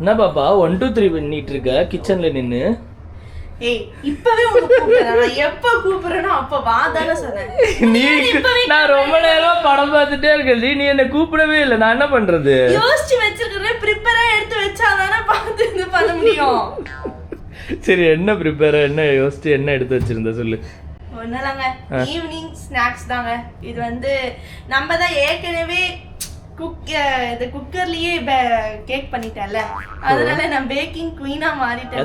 என்ன பாப்பா 1 2 3 பண்ணிட்டு இருக்க கிச்சன்ல நின்னு? ஏய் இப்பவே உன்னை கூப்பிடுறேன். நான் எப்ப கூப்பிடுறேனோ அப்ப வா தானே சொன்னேன். நான் ரொம்ப நேரம் படம் பார்த்துட்டே இருக்கேன். நீ என்ன கூப்பிடவே இல்லை. நான் என்ன பண்றது? யோசிச்சு வச்சிருக்கிறேன். ப்ரிப்பேரா எடுத்து வச்சாதானே பார்த்து இது பண்ண முடியும். சரி என்ன ப்ரிப்பேரா என்ன யோசிச்சு என்ன எடுத்து வச்சிருந்த சொல்லு. ஒண்ணுலங்க ஈவினிங் ஸ்நாக்ஸ் தாங்க. இது வந்து நம்ம தான் ஏற்கனவே இது குக்கர்லயே கேக் பண்ணிட்டேன்ல, அதனால நான் பேக்கிங் குயினா மாறிட்டேன்.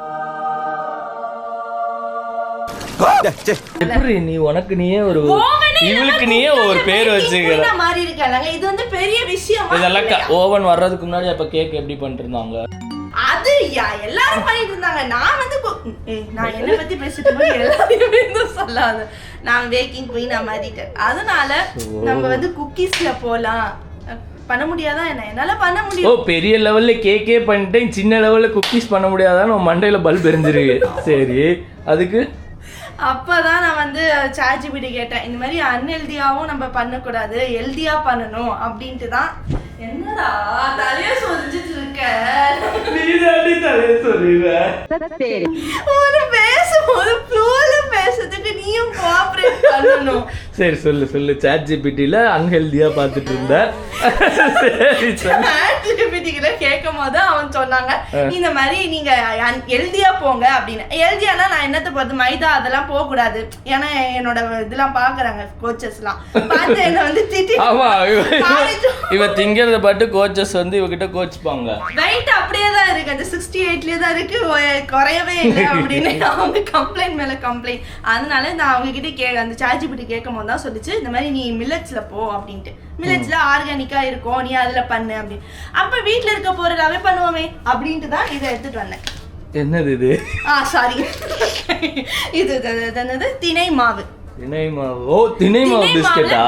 எப்படி நீ உனக்கு நீயே ஒரு இவளுக்கு நீயே ஒரு பேர் வச்சுக்கிற மாறி இருக்கலங்க. இது வந்து பெரிய விஷயம். இதெல்லாம் ஓவன் வர்றதுக்கு முன்னாடி அப்ப கேக் எப்படி பண்ணிட்டு இருந்தாங்க? அது எல்லாரும் பண்ணிட்டு இருந்தாங்க. நான் வந்து நான் என்ன பத்தி பேசிட்டு இருக்கேன் எல்லாரும் சொல்லாத. நான் பேக்கிங் குயினா மாறிட்டேன். அதனால நம்ம வந்து குக்கீஸ்ல போலாம். பண்ண முடியாதா என்ன? என்னால பண்ண முடியும். ஓ பெரிய லெவல்ல கேக்கே பண்ணிட்டேன், சின்ன லெவல்ல குக்கீஸ் பண்ண முடியாதான்னு உன் மண்டையில பல்ப் எரிஞ்சிருக்கு. சரி அதுக்கு அப்பதான் நான் வந்து ChatGPT கேட்டேன். இந்த மாதிரி அன்ஹெல்தியாவும் நம்ம பண்ணக்கூடாது, ஹெல்தியா பண்ணணும் அப்படின்ட்டு தான். என்னடா தலைய சொல்லிட்டு இருக்க? ஒரு பேசும்போது ஃப்ளோல பேசுறதுக்கு நீயும் கோஆபரேட் பண்ணணும். சரி சொல்லு ChatGPTல அன்ஹெல்தியா பார்த்துட்டு இருந்த. ChatGPT கிட்ட கேட்கும்போது அவன் சொன்னாங்க இந்த மாதிரி நீங்க ஹெல்தியா போங்க அப்படின்னு. ஹெல்தியானா நான் என்னத்தை பார்த்து மைதா அதெல்லாம் போக கூடாது. ஏன்னா என்னோட இதெல்லாம் பாக்குறாங்க கோச்சஸ்லாம் பார்த்து என்ன வந்து திட்டி. ஆமா இவ திங்கிறத பாட்டு கோச்சஸ் வந்து இவகிட்ட கோச்சுப்பாங்க. வெயிட் அப்படியே தான் இருக்கு, அந்த 68லயே தான் இருக்கு, குறையவே இல்லை அப்படின்னு அவங்க கம்ப்ளைண்ட் மேல கம்ப்ளைண்ட். அதனால நான் அவங்க கிட்ட அந்த ChatGPT கேட்கும் போது தான் சொல்லிச்சு இந்த மாதிரி நீ மில்லட்ஸ்ல போ அப்படின்ட்டு. மில்லட்ஸ்ல ஆர்கானிக்கா இருக்கும், நீ அதுல பண்ணு அப்படின்னு. அப்ப வீட்டுல இருக்க போறதாவே பண்ணுவோமே அப்படின்ட்டு தான் இதை எடுத்துட்டு வந்தேன். என்னது இது? சாரி இது என்னது திணை மாவு. திணை மாவு. ஓ திணை மாவு பிஸ்கட்டா?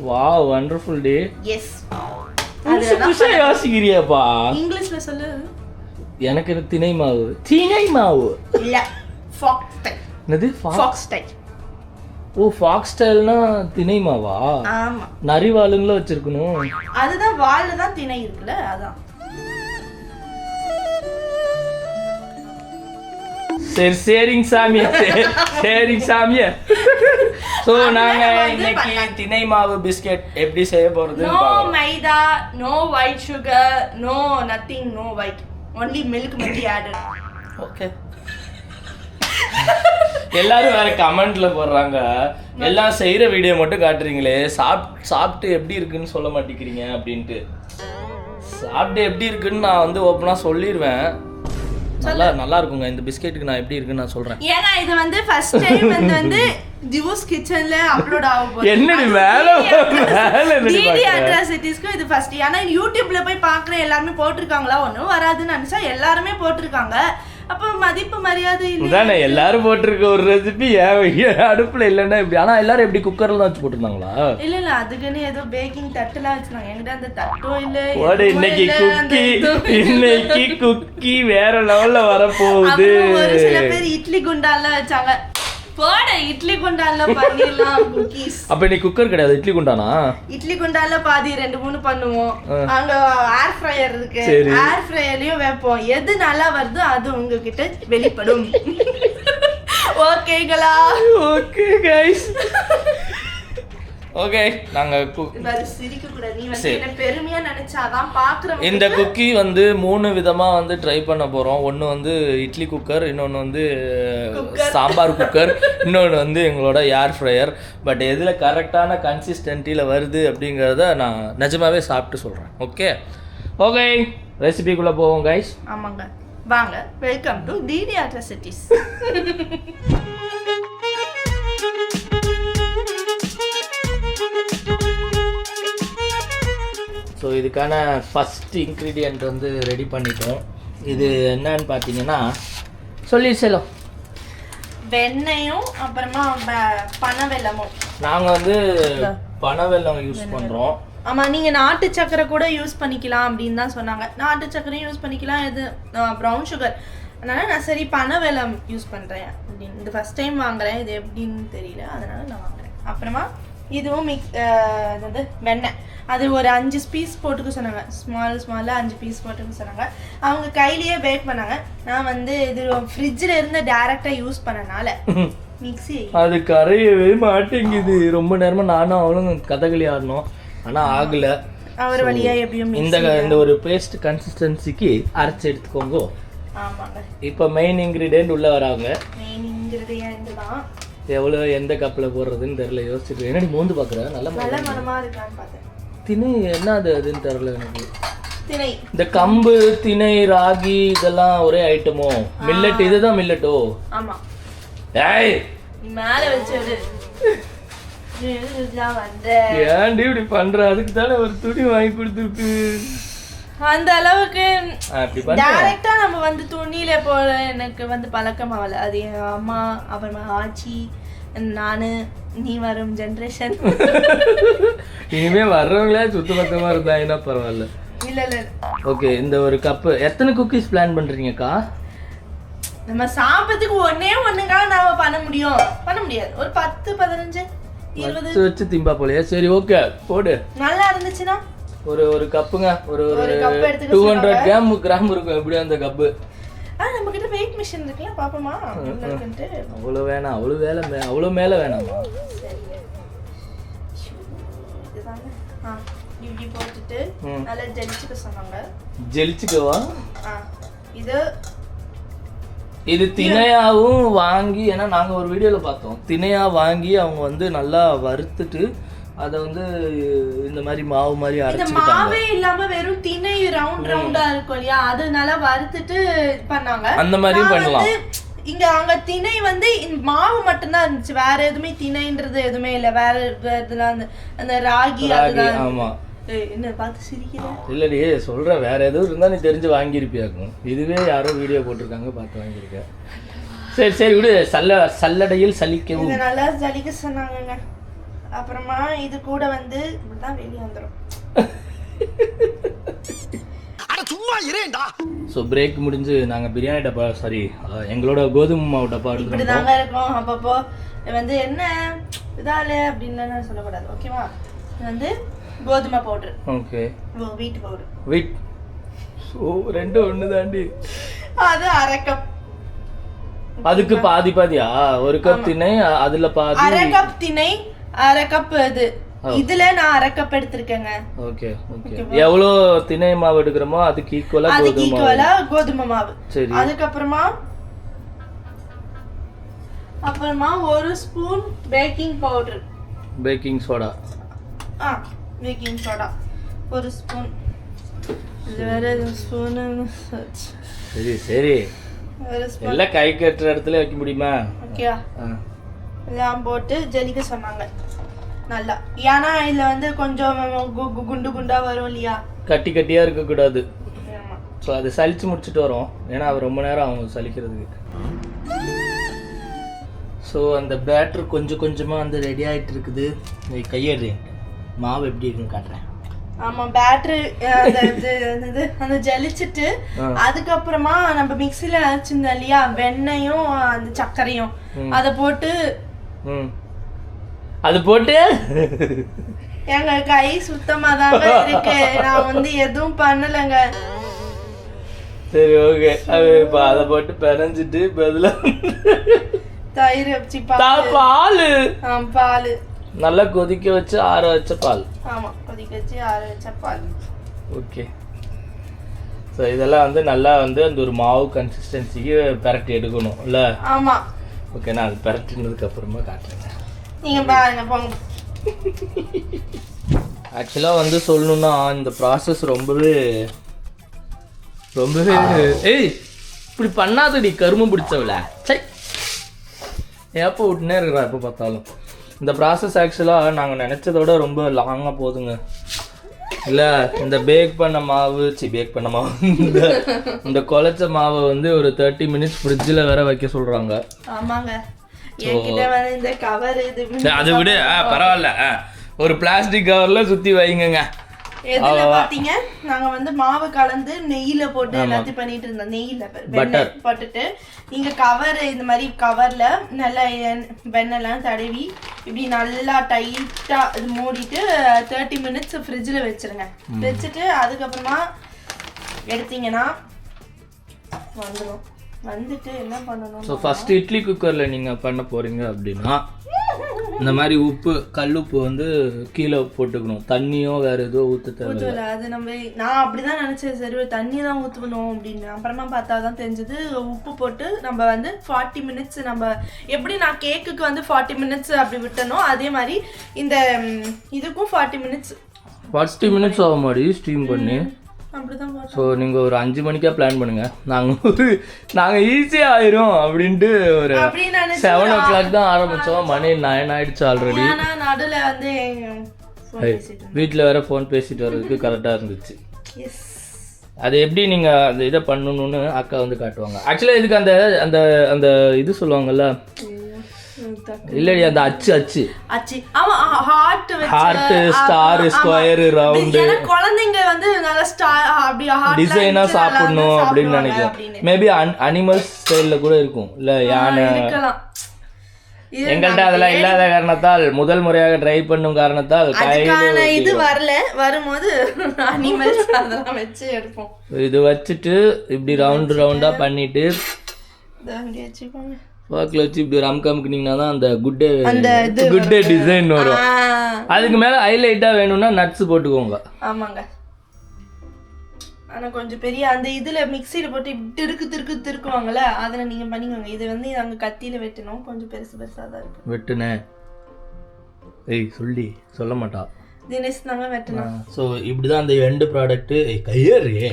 Wow wonderful day. எஸ் புதுசா யோசிக்கிறியாப்பா? இங்கிலீஷ்ல சொல்லு. எனக்கு திணை மாவு. திணை மாவு இல்ல ஃபாக்ஸ் ஸ்டைல். என்னது ஃபாக்ஸ் ஸ்டைல்? ஓ ஃபாக்ஸ் ஸ்டைல்னா திணை மாவா? ஆமா நரிவாளுங்கள வச்சிருக்கணும். அதுதான் வால்ல தான் திணை இருக்குல்ல அதான். சரி சரிங்க சாமியா சரிங்க சாமியா. சோ நாங்க இன்னைக்கு திணை மாவு பிஸ்கட் எப்படி செய்ய போறது? No maida, no white sugar, no nothing, no white, only milk மட்டும் added. ஓகே. எல்லாரும் வேற கமெண்ட்ல போடுறாங்க எல்லாம் செய்யற வீடியோ மட்டும் காட்டுறீங்களே, சாப்பிட்டு எப்படி இருக்குன்னு சொல்ல மாட்டேங்கிறீங்க அப்படின்ட்டு. சாப்பிட்டு எப்படி இருக்குன்னு நான் வந்து ஓப்பனா சொல்லிடுவேன். நல்லா இருக்குங்க இந்த பிஸ்கெட்டுக்கு. நான் எப்படி இருக்குன்னு நான் சொல்றேன். ஏன்னா இது வந்து ஃபர்ஸ்ட் டைம் வந்து திவோஸ் கிச்சன்ல அப்லோட் ஆக போகுது. என்னடி மேல டிடி அட்ராசிட்டிஸ்க்கு இது ஃபர்ஸ்ட். ஏன்னா யூடியூப்ல போய் பாக்குற எல்லாரும் போட்டுருக்காங்களா, ஒன்றும் வராதுன்னு நினைச்சா எல்லாருமே போட்டிருக்காங்க. அப்ப மதிப்பு மரியாதை இல்லை. எல்லாரும் போட்டிருக்க ஒரு ரெசிபி அடுப்புல இல்லன்னா இப்படி. ஆனா எல்லாரும் எப்படி குக்கர்ல தான் வச்சு போட்டுருந்தாங்களா? இல்ல அதுக்குன்னு ஏதோ பேக்கிங் தட்டுலாம் வச்சுனாங்க. என்கிட்ட அந்த தட்டும் இல்ல. இன்னைக்கு குக்கி வேற லெவல்ல வரப்போகுது. ஒரு சில பேர் இட்லி குண்டான்லாம் வச்சாங்க. போட இட்லி குண்டான்ல பண்ணிடலாம் குக்கீஸ். அப்ப நீ குக்கர் கிடையாது இட்லி குண்டானா? இட்லி குண்டான்ல பாதி 2-3 பண்ணுவோம். அங்க ஏர் ஃப்ரையர் இருக்கு, ஏர் ஃப்ரையர்லயும் வைப்போம். எது நல்லா வருதோ அது உங்ககிட்ட வெளிப்படும். ஓகேங்களா? Okay guys. ஓகே நாங்க சிரிக்க கூடாது. நீ வந்து என்ன பெருமையா நினைச்சாதான் பாக்குறவங்க. இந்த குக்கி வந்து 3 விதமா வந்து ட்ரை பண்ண போறோம். ஒன்னு வந்து இட்லி குக்கர், இன்னொன்னு வந்து சாம்பார் குக்கர், இன்னொன்னு வந்து எங்களோட ஏர் ஃப்ரையர். பட் எதுல கரெக்டான கன்சிஸ்டன்ட்டில வருது அப்படிங்கறத நான் நிஜமாவே சாப்பிட்டு சொல்றேன். ஓகே ஓகே ரெசிபிக்குள்ள போவோம் கைஸ். ஆமாங்க வாங்க. Welcome to DD atrocities. So இதுக்கான ஃபஸ்ட் இன்க்ரீடியண்ட் வந்து ரெடி பண்ணிட்டோம். இது என்னன்னு பார்த்தீங்கன்னா சொல்லிடலாம். வெண்ணெயும் அப்புறமா பனவெல்லமும். நாங்கள் வந்து பனவெல்லம் யூஸ் பண்ணுறோம். ஆமாம், நீங்கள் நாட்டு சக்கரை கூட யூஸ் பண்ணிக்கலாம் அப்படின்னு தான் சொன்னாங்க. நாட்டு சக்கரையும் யூஸ் பண்ணிக்கலாம், இது ப்ரௌன் சுகர். அதனால் நான் சரி பனவெல்லம் யூஸ் பண்ணுறேன் அப்படின்னு. இது ஃபஸ்ட் டைம் வாங்குறேன், இது எப்படின்னு தெரியல, அதனால் நான் வாங்குறேன். அப்புறமா இதுவும் வெண்ணெய். அது ஒரு 5 பீஸ் போட்டுக்க சொன்னாங்க, ஸ்மாலாக 5 பீஸ் போட்டுக்க சொன்னாங்க. அவங்க கையிலேயே பேக் பண்ணாங்க. நான் வந்து இது ஃப்ரிட்ஜில் இருந்து டேரெக்டாக யூஸ் பண்ணனால மிக்ஸி அது கரையவே மாட்டேங்குது. ரொம்ப நேரமாக நானும் அவளும் கதகளி ஆடணும், ஆனால் ஆகலை. அவர் வழியா எப்படியும் இந்த ஒரு பேஸ்ட் கன்சிஸ்டன்சிக்கு அரைச்சி எடுத்துக்கோங்க. ஆமாங்க. இப்போ மெயின் இன்க்ரீடியன்ட் உள்ள வராங்க. மெயின் இன்க்ரீடியன்ட் தான். எவ்வளோ எந்த கப்பில் போடுறதுன்னு தெரியல, யோசிச்சுட்டு என்னடி மோந்து பார்க்குறேன். நல்ல மனமாக இருக்கான்னு பார்த்தேன். திணை என்ன அதுன்னு தெரியல எனக்கு. திணை, இந்த கம்பு, திணை, ராகி இதெல்லாம் ஒரே ஐட்டமோ? மில்லட், இதுதான் மில்லட்டோ? ஆமா. ஏய் மேல வச்சது ஏன்டி இப்படி பண்ற? அதுக்கு தானே ஒரு துணி வாங்கி கொடுத்துருக்கு. அந்த அளவுக்கு டைரக்டா நம்ம வந்து துணியில போல எனக்கு வந்து பழக்கம் ஆகல. அது என் அம்மா, அப்புறமா ஆச்சி, நானு, நீ வரும் ஜென்ரேஷன். இனிமே வர்றவங்களே சுத்தபத்தமா இருந்தா என்ன பரவாயில்ல. இல்ல இல்ல. ஓகே, இந்த ஒரு கப்பு எத்தனை குக்கீஸ் பிளான் பண்றீங்கக்கா? நம்ம சாப்பிட்றதுக்கு ஒண்ணுங்க நாம பண்ண முடியாது. ஒரு 10 15 20 வச்சு திம்பா போலயே. சரி ஓகே போடு. நல்லா இருந்துச்சுன்னா ஒரு கப்புங்க, ஒரு 200 கிராம் இருக்கும். எப்படி அந்த கப்பு? நம்ம கிட்ட வெயிட் மிஷின் இருக்குல்ல, பாப்போமா? அவ்வளவு வேணாம், அவ்வளவு மேல வேணாமா? இப்படி போட்டுட்டு நல்லா ஜெலிச்சுக்க சொன்னாங்க. ஜெலிச்சுக்கவா? இது திணையாவும் வாங்கி, ஏன்னா நாங்க ஒரு வீடியோல பார்த்தோம், திணையா வாங்கி அவங்க வந்து நல்லா வறுத்துட்டு அதை வந்து இந்த மாதிரி மாவு மாதிரி அரைச்சிட்டாங்க. மாவே இல்லாம வெறும் திணை ரவுண்டா இருக்கும் இல்லையா, அது நல்லா வறுத்துட்டு பண்ணாங்க. அந்த மாதிரியும் பண்ணலாம். அங்க திணை வந்து மாவு மட்டும்தான் இருந்துச்சு, வேற எதுவுமே திணைன்றது எதுவுமே இல்ல. வேற இதெல்லாம் அந்த ராகி அதுதான். ஆமா. என்ன பார்த்து சிரிக்கிறேன்? இல்லடி சொல்றேன், வேற எதுவும் இருந்தா நீ தெரிஞ்சு வாங்கியிருப்பியாக்கும். இதுவே யாரோ வீடியோ போட்டிருக்காங்க, பார்த்து வாங்கியிருக்க. சரி விடு. சல்லடையில் சலிக்கவும் நல்லா சலிக்க சொன்னாங்க. அப்புறமா இது கூட வந்து இப்படிதான் வெளியே வந்துடும். ஸோ பிரேக் முடிஞ்சு நாங்கள் பிரியாணி டப்பா, சாரி எங்களோட கோதுமை மாவு டப்பா இப்படி தாங்க இருக்கும். அப்பப்போ வந்து என்ன இதால அப்படின்னு சொல்லக்கூடாது, ஓகேவா? வந்து கோதுமை பவுடர், ஓகே, வீட்டு பவுடர், வீட். ஸோ ரெண்டும் ஒன்று தாண்டி. அது அரை கப். அதுக்கு பாதியா? ஒரு கப் திணை, அதுல பாதி. அரை கப் திணை, அரை கப் இது. இதுல நான் அரை கப் எடுத்திருக்கேங்க. ஓகே. எவ்வளோ திணை மாவு எடுக்கிறோமோ அதுக்கு ஈக்குவலா கோதுமை மாவு. சரி. அதுக்கப்புறமா ஒரு spoon baking powder, baking soda. Baking soda ஒரு ஸ்பூன். இது வேற ஸ்பூன். சரி எல்லாம் கை கட்டுற இடத்துல வைக்க முடியுமா? ஓகேயா? எல்லாம் போட்டு ஜலிக்க சொன்னாங்க நல்லா. ஏன்னா இதுல வந்து கொஞ்சம் குண்டு குண்டா வரும் இல்லையா, கட்டியா இருக்கக்கூடாது. ஸோ அதை சலிச்சு முடிச்சுட்டு வரோம், ஏன்னா அது ரொம்ப நேரம் அவங்க சலிக்கிறதுக்கு. ஸோ அந்த பேட்டர் கொஞ்சமா வந்து ரெடி ஆகிட்டு இருக்குது. கையேறேன், மாவு எப்படி இருக்குன்னு காட்டுறேன். ஆமா, பேட்டரி அந்த ஜலிச்சுட்டு அதுக்கப்புறமா நம்ம மிக்சில அரைச்சிருந்தோம் இல்லையா, வெண்ணையும் அந்த சர்க்கரையும் அதை போட்டு எங்க கை சுத்தமா தாங்க இருக்கு. நான் வந்து எதுவும் பண்ணலங்க. சரி ஓகே. அதை போட்டு பிணைஞ்சிட்டு பதிலா தயிர் வச்சு பால் நல்லா கொதிக்க வச்சு ஆற வச்ச பால். ஆமா, கொதிக்க வச்சு ஆற வச்ச பால். ஓகே. ஸோ இதெல்லாம் வந்து நல்லா வந்து அந்த ஒரு மாவு கன்சிஸ்டன்சிக்கு பெரட்டி எடுக்கணும் இல்ல? ஆமா. ஓகே, நான் அது பெரட்டினதுக்கு அப்புறமா காட்டுறேன். நீங்க பாருங்க, போங்க. ஆக்சுவலாக வந்து சொல்லணும்னா இந்த ப்ராசஸ் ரொம்பவே ஏய் இப்படி பண்ணாதடி, கருமம் பிடிச்சவள. சை, எப்போ விட்டுனே இருக்கிறா எப்போ பார்த்தாலும். இந்த ப்ராசஸ் ஆக்சுவலாக நாங்கள் நினச்சதோட ரொம்ப லாங்காக போகுதுங்க. இல்லை, இந்த பேக் பண்ண மாவு இந்த குழச்ச மாவை வந்து ஒரு 30 மினிட்ஸ் ஃப்ரிட்ஜில் வேற வைக்க சொல்கிறாங்க. ஆமாங்க. இந்த கவர் அதை விட பரவாயில்ல, ஒரு பிளாஸ்டிக் கவரில் சுற்றி வைங்க. எதுல பாத்தீங்க நாங்க வந்து மாவு கலந்து நெய்யில போட்டு எல்லாத்தையும் பண்ணிட்டு இருந்தோம். நெய்யில வெண்ணெய் போட்டுட்டு இங்க கவர் இந்த மாதிரி கவர்ல நல்லா வெண்ணெய்லாம் தடவி இப்படி நல்லா டைட்டா இது மூடிட்டு 30 minutes ஃப்ரிட்ஜ்ல வச்சிருங்க. வச்சுட்டு அதுக்கப்புறமா எடுத்தீங்கன்னா வந்துடும். வந்துட்டு என்ன பண்ணணும்? ஸோ ஃபர்ஸ்ட் இட்லி குக்கர்ல நீங்க பண்ண போறீங்க அப்படின்னா இந்த மாதிரி உப்பு கல்லுப்பு வந்து கீழே போட்டுக்கணும். தண்ணியோ வேற ஏதோ ஊற்ற தேவையில்லை. அது நான் அப்படிதான் நினைச்சேன். சரி தண்ணி தான் ஊற்றணும் அப்படின்னு. அப்புறமா பார்த்தா தான் தெரிஞ்சது உப்பு போட்டு நம்ம வந்து 40 minutes நம்ம எப்படி நான் கேக்குக்கு வந்து 40 minutes அப்படி விட்டனோ அதே மாதிரி இந்த இதுக்கும் 40 minutes 40 minutes ஆகும் மாதிரி ஸ்டீம் பண்ணி. ஸோ நீங்கள் ஒரு 5 மணிக்கா பிளான் பண்ணுங்க. நாங்கள் ஈஸியாக ஆயிரும் அப்படின்ட்டு ஒரு 7 o'clock தான் ஆரம்பித்தோம். மணி 9 ஆயிடுச்சு ஆல்ரெடி. நடுவில் வந்து வீட்டில் வேற ஃபோன் பேசிட்டு வர்றதுக்கு கரெக்டாக இருந்துச்சு. அது எப்படி நீங்கள் அந்த இதை பண்ணணும்னு அக்கா வந்து காட்டுவாங்க. ஆக்சுவலாக இதுக்கு அந்த அந்த அந்த இது சொல்லுவாங்கல்ல, இல்லடி அந்த அச்சு ஆமா ஹார்ட் ஸ்டார் ஸ்கொயர் ரவுண்ட் குழந்தைங்க வந்து நல்ல ஸ்டார் அப்படி டிசைனா சாப்பிடணும் அப்படின்னு நினைக்கிறேன். மேபி அனிமல்ஸ் ஸ்டைல்ல கூட இருக்கும். இல்ல யானை எங்கள்கிட்ட அதெல்லாம் இல்லாத காரணத்தால் முதல் முறையாக ட்ரை பண்ணும் காரணத்தால் இது வரல. வரும்போது அனிமல்ஸ் அதெல்லாம் வச்சு எடுப்போம். இது வச்சுட்டு இப்படி ரவுண்டா பண்ணிட்டு வாக்கில் வச்சு இப்படி ஒரு அமுக்கினீங்கன்னா தான் அந்த குட் டே டிசைன் வரும். அதுக்கு மேலே ஹைலைட்டாக வேணும்னா நட்ஸ் போட்டுக்கோங்க. ஆமாங்க. ஆனால் கொஞ்சம் பெரிய அந்த இதில் மிக்சியில் போட்டு திருக்குவாங்கல்ல அதில் நீங்கள் பண்ணிக்கோங்க. இது வந்து நாங்கள் கத்தியில் வெட்டணும். கொஞ்சம் பெருசாக தான் இருக்கும். வெட்டுனேன் சொல்ல மாட்டா தினேஷ் தாங்க வெட்டணும். ஸோ இப்படி தான் அந்த எண்டு ப்ராடக்ட்டு கையறியே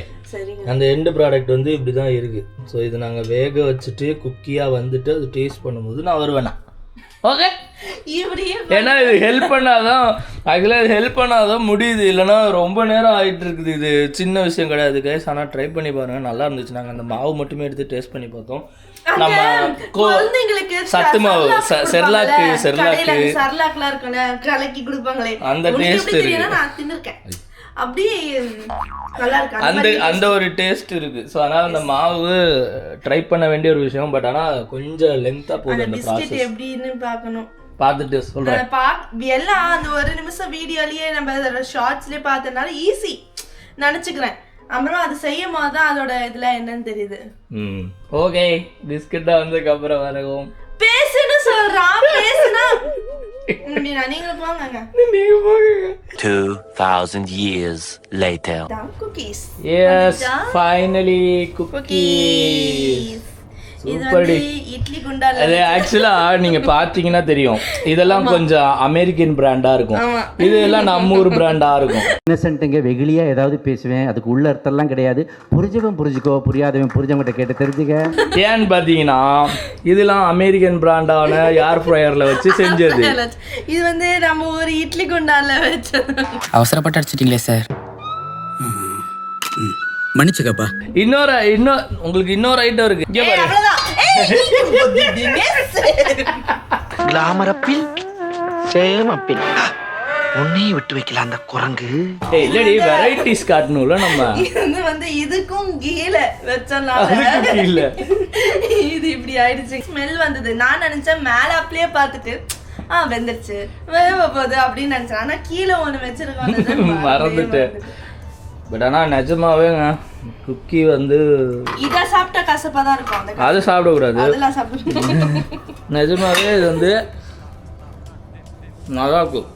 அந்த எண்டு ப்ராடக்ட் வந்து இப்படி தான் இருக்குது. ஸோ இது நாங்கள் வேக வச்சுட்டு குக்கியாக வந்துட்டு அது டேஸ்ட் பண்ணும்போது நான் வருவேண்ணா. ஓகே, ஏன்னா இது ஹெல்ப் பண்ணாதான் ஆக்சுவலாக இது ஹெல்ப் பண்ணாதான் முடியுது. இல்லைன்னா ரொம்ப நேரம் ஆகிட்டு இருக்குது. இது சின்ன விஷயம் கிடையாது கைஸ். ஆனால் ட்ரை பண்ணி பாருங்கள், நல்லா இருந்துச்சு. நாங்கள் அந்த மாவு மட்டுமே எடுத்து டேஸ்ட் பண்ணி பார்த்தோம். நம்ம சத்து மாவு செர்லாக்லாம் இருக்குல்ல கலக்கி கொடுப்பாங்களே அந்த டேஸ்ட் இருக்கு. அப்படியே அந்த ஒரு டேஸ்ட் இருக்கு. ஸோ அதனால அந்த மாவு ட்ரை பண்ண வேண்டிய ஒரு விஷயம். பட் ஆனால் கொஞ்சம் லென்த்தா போகுது அந்த ப்ராசஸ். எப்படின்னு பார்க்கணும், பார்த்துட்டு சொல்றேன். எல்லாம் அந்த ஒரு நிமிஷம் வீடியோலயே நம்ம ஷார்ட்ஸ்லயே பார்த்தனால ஈஸி நினைச்சுக்கிறேன். அப்புறம் அது செய்யும் போது தான் அதோட இதெல்லாம் என்னன்னு தெரியுது. ஓகே, பிஸ்கட்டா வந்ததுக்கு அப்புறம் வரவும் பேசுன்னு சொல்றான். பேசுனா நீங்க போங்க. 2000 years later. Cookies. Yes, finally cookies. சூப்பர்டி. Idli குண்டால அது ஆக்சுவலா நீங்க பாத்தீங்கன்னா தெரியும், இதெல்லாம் கொஞ்சம் அமெரிக்கன் பிராண்டா இருக்கும், இதெல்லாம் நம்ம ஊர் பிராண்டா இருக்கும். இன்னசென்ட்டுங்க வெகுளியா ஏதாவது பேசுவேன், அதுக்கு உள்ள அர்த்தம்லாம் கிடையாது. புரிஞ்சவன் புரிஞ்சுக்கோ, புரியாதவன் புரிஞ்சவங்கிட்ட கேட்டு தெரிஞ்சுக்க. ஏன்னு பாத்தீங்கன்னா இதெல்லாம் அமெரிக்கன் பிராண்டான ஏர் ஃப்ரையர்ல வச்சு செஞ்சது. இது வந்து நம்ம ஒரு இட்லி குண்டால வச்சது. அவசரப்பட்டு அடிச்சிட்டீங்களே சார், மன்னிச்சுக்கப்பா. உங்களுக்கு இன்னொரு ஐட்டம் இருக்கு. கிளாமரப்பில் சேமப்பில் உன்னையும் விட்டு வைக்கல அந்த குரங்கு. இல்லடி வெரைட்டிஸ் காட்டணும்ல நம்ம. இது வந்து இதுக்கும் கீழே வச்சனால இல்ல இது இப்படி ஆயிடுச்சு. ஸ்மெல் வந்தது. நான் நினைச்சேன் மேல அப்படியே பார்த்துட்டு வெந்துருச்சு வேக போகுது அப்படின்னு நினைச்சேன். ஆனா கீழே ஒண்ணு வச்சிருக்கோம் மறந்துட்டு. பட் ஆனால் நிஜமாவேங்க குக்கி வந்து இதை சாப்பிட்டா கசப்பாக தான் இருக்கும். அது சாப்பிடக்கூடாது, அதெல்லாம் சாப்பிடணும். நிஜமாவே இது வந்து நல்லா இருக்கும்.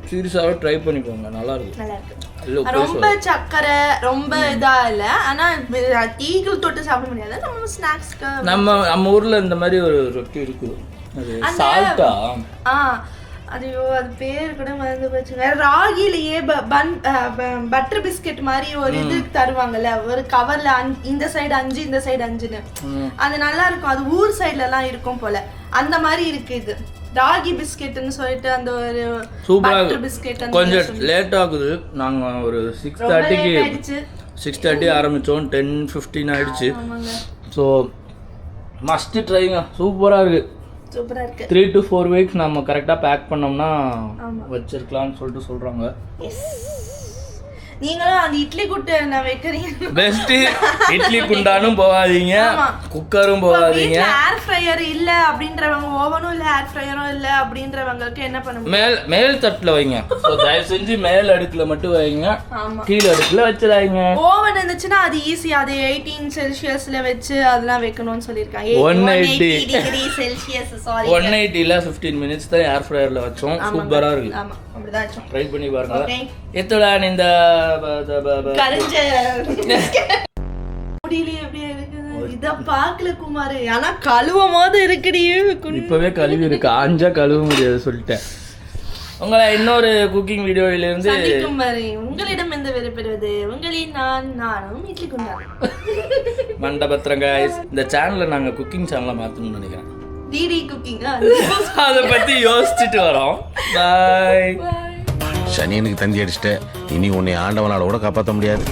சீரியஸாகவே ட்ரை பண்ணிக்கோங்க, நல்லா இருக்கும். ரொம்ப சக்கரை ரொம்ப இதா இல்ல. ஆனா டீக்கு தொட்டு சாப்பிட முடியாது. நம்ம ஸ்நாக்ஸ்க்கு நம்ம ஊர்ல இந்த மாதிரி ஒரு ரொட்டி இருக்கு. அது சால்ட்டா ஐயோ அது பேர் கூட மறந்து போச்சு. ராகிலேயே பட்டர் பிஸ்கெட் மாதிரி ஒரு இது தருவாங்கல்ல, ஒரு கவர்ல இந்த சைடு 5 இந்த சைடு 5ன்னு. அது நல்லா இருக்கும். அது ஊர் சைட்ல எல்லாம் இருக்கும் போல. அந்த மாதிரி இருக்கு இது ராகி பிஸ்கெட்னு சொல்லிட்டு. அந்த ஒரு பட்டர் பிஸ்கெட் கொஞ்சம் லேட் ஆகுது. நாங்க ஒரு 6:30 ஆரம்பிச்சோம். 10:15 ஆயிடுச்சு. ஸோ மஸ்ட் ட்ரைங்க, சூப்பரா இருக்கு. சூப்பரா இருக்கு. 3 to 4 weeks நம்ம கரெக்டா பேக் பண்ணோம்னா வச்சிருக்கலாம்னு சொல்லிட்டு சொல்றாங்க. நீங்களும் அந்த இட்லி குட்டை நான் வைக்கிறீங்க பெஸ்ட். இட்லி குண்டானும் போகாதீங்க, ஆமா. குக்கரும் போகாதீங்க. ஏர் ஃப்ரையர் இல்ல அப்படின்றவங்க, ஓவனும் இல்ல ஏர் ஃப்ரையரும் இல்ல அப்படின்றவங்களுக்கு என்ன பண்ண முடியும்? மேல் தட்டுல வைங்க. So, தயவு செஞ்சு மேல் அடுக்குல மட்டும் வைங்க, ஆமா. கீழ அடுக்குல வச்சிடாதீங்க. ஓவன் இருந்துச்சுன்னா அது ஈஸி, அது 18 செல்சியஸ்ல வச்சு அதெல்லாம் வைக்கணும்னு சொல்லிருக்காங்க. 180 டிகிரி செல்சியஸ், சாரி 180ல 15 மினிட்ஸ் தான் ஏர் ஃப்ரையர்ல வச்சோம். சூப்பரா இருக்கு. ஆமா, அப்படிதான் வச்சோம். ட்ரை பண்ணி பாருங்க. Okay. எத்தோடான் இந்த கரிஞ்ச முடியல எப்படி இருக்குது இத பாக்கல குமார். ஆனா கழுவும் போது இருக்குடி. இப்பவே கழுவி இருக்கு, ஆஞ்சா கழுவ முடியாது சொல்லிட்டேன். உங்களை இன்னொரு குக்கிங் வீடியோயிலிருந்து சந்திக்கும் வரை உங்களிடம் எந்த விருப்பெறுவது உங்களின் நானும் இட்லி குண்டான். மண்டபத்திரம் guys. இந்த சேனலை நாங்க குக்கிங் சேனலை மாத்தணும்னு நினைக்கிறேன். டிடி குக்கிங் அதை பத்தி யோசிச்சுட்டு வரோம். பாய். சனியனுக்கு தந்தி அடிச்சிட்ட, இனி உன்னை ஆண்டவனால கூட காப்பாற்ற முடியாது.